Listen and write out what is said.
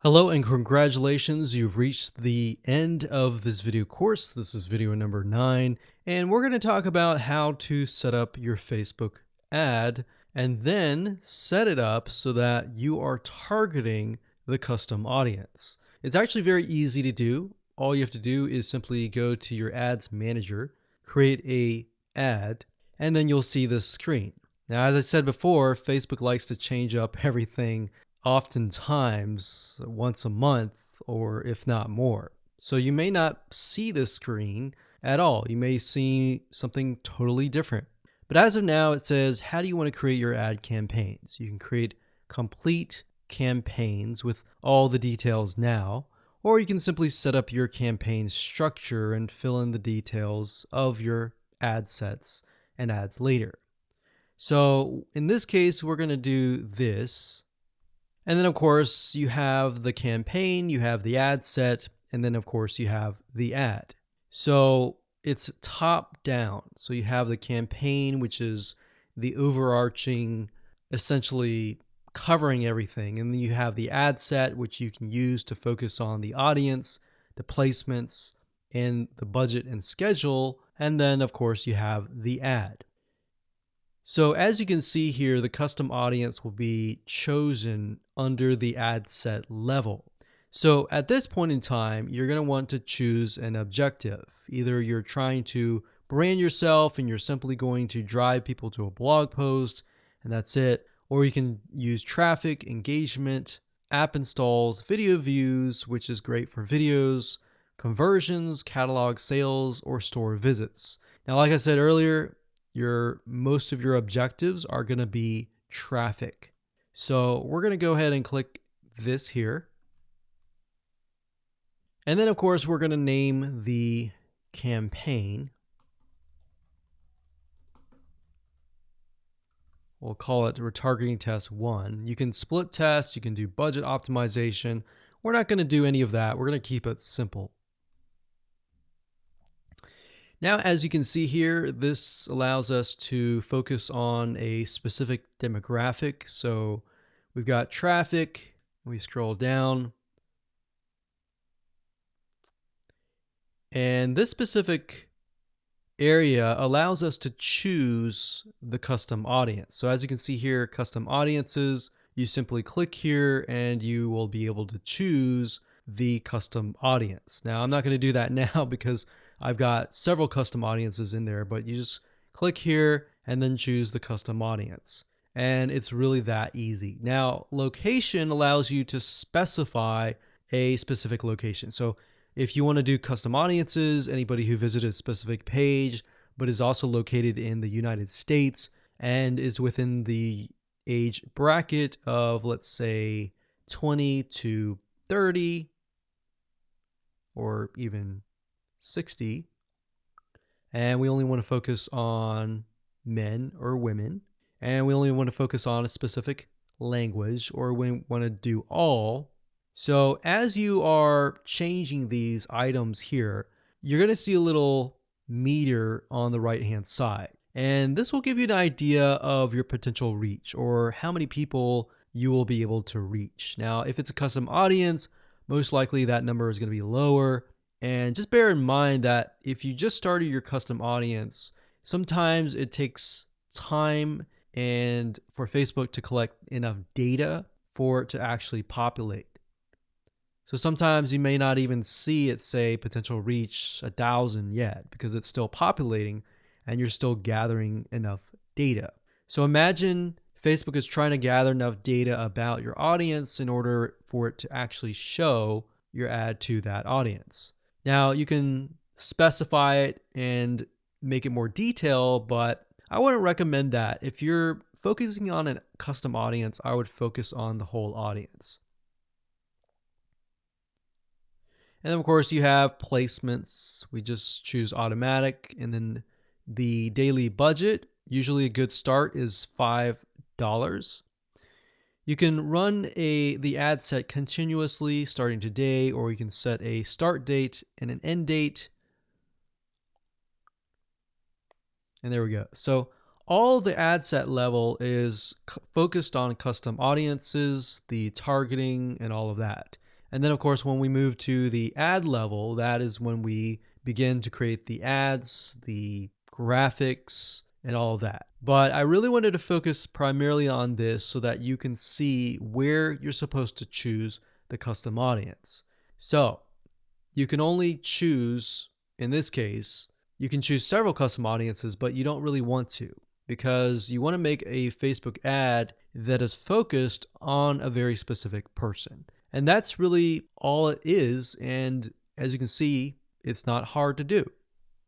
Hello and congratulations, you've reached the end of this video course. This is video number 9, and we're going to talk about how to set up your Facebook ad and then set it up so that you are targeting the custom audience. It's actually very easy to do. All you have to do is simply go to your ads manager, create a ad, and then you'll see this screen. Now, as I said before, Facebook likes to change up everything oftentimes once a month or if not more. So you may not see this screen at all. You may see something totally different. But as of now, it says, how do you want to create your ad campaigns? You can create complete campaigns with all the details now, or you can simply set up your campaign structure and fill in the details of your ad sets and ads later. So in this case, we're going to do this. And then, of course, you have the campaign, you have the ad set, and then, of course, you have the ad. So it's top down. So you have the campaign, which is the overarching, essentially covering everything. And then you have the ad set, which you can use to focus on the audience, the placements, and the budget and schedule. And then, of course, you have the ad. So as you can see here, the custom audience will be chosen under the ad set level. So at this point in time, you're going to want to choose an objective. Either you're trying to brand yourself and you're simply going to drive people to a blog post and that's it, or you can use traffic, engagement, app installs, video views, which is great for videos, conversions, catalog sales, or store visits. Now, like I said earlier, most of your objectives are going to be traffic. So we're going to go ahead and click this here. And then, of course, we're going to name the campaign. We'll call it retargeting test 1. You can split test, you can do budget optimization. We're not going to do any of that. We're going to keep it simple. Now, as you can see here, this allows us to focus on a specific demographic. So we've got traffic, we scroll down, and this specific area allows us to choose the custom audience. So as you can see here, custom audiences, you simply click here and you will be able to choose the custom audience. Now, I'm not going to do that now because I've got several custom audiences in there, but you just click here and then choose the custom audience. And it's really that easy. Now, location allows you to specify a specific location. So if you want to do custom audiences, anybody who visited a specific page, but is also located in the United States and is within the age bracket of, let's say, 20 to 30, or even 60, and we only want to focus on men or women, and we only want to focus on a specific language, or we want to do all. So as you are changing these items here, you're going to see a little meter on the right hand side, and this will give you an idea of your potential reach or how many people you will be able to reach. Now, if it's a custom audience, most likely that number is going to be lower. And just bear in mind that if you just started your custom audience, sometimes it takes time and for Facebook to collect enough data for it to actually populate. So sometimes you may not even see it say potential reach 1,000 yet because it's still populating and you're still gathering enough data. So imagine Facebook is trying to gather enough data about your audience in order for it to actually show your ad to that audience. Now, you can specify it and make it more detailed, but I wouldn't recommend that. If you're focusing on a custom audience, I would focus on the whole audience. And then, of course, you have placements. We just choose automatic, and then the daily budget. Usually a good start is $5. You can run the ad set continuously starting today, or you can set a start date and an end date. And there we go. So all the ad set level is focused on custom audiences, the targeting, and all of that. And then, of course, when we move to the ad level, that is when we begin to create the ads, the graphics, and all of that. But I really wanted to focus primarily on this so that you can see where you're supposed to choose the custom audience. So you can only choose, in this case, you can choose several custom audiences, but you don't really want to, because you want to make a Facebook ad that is focused on a very specific person. And that's really all it is. And as you can see, it's not hard to do.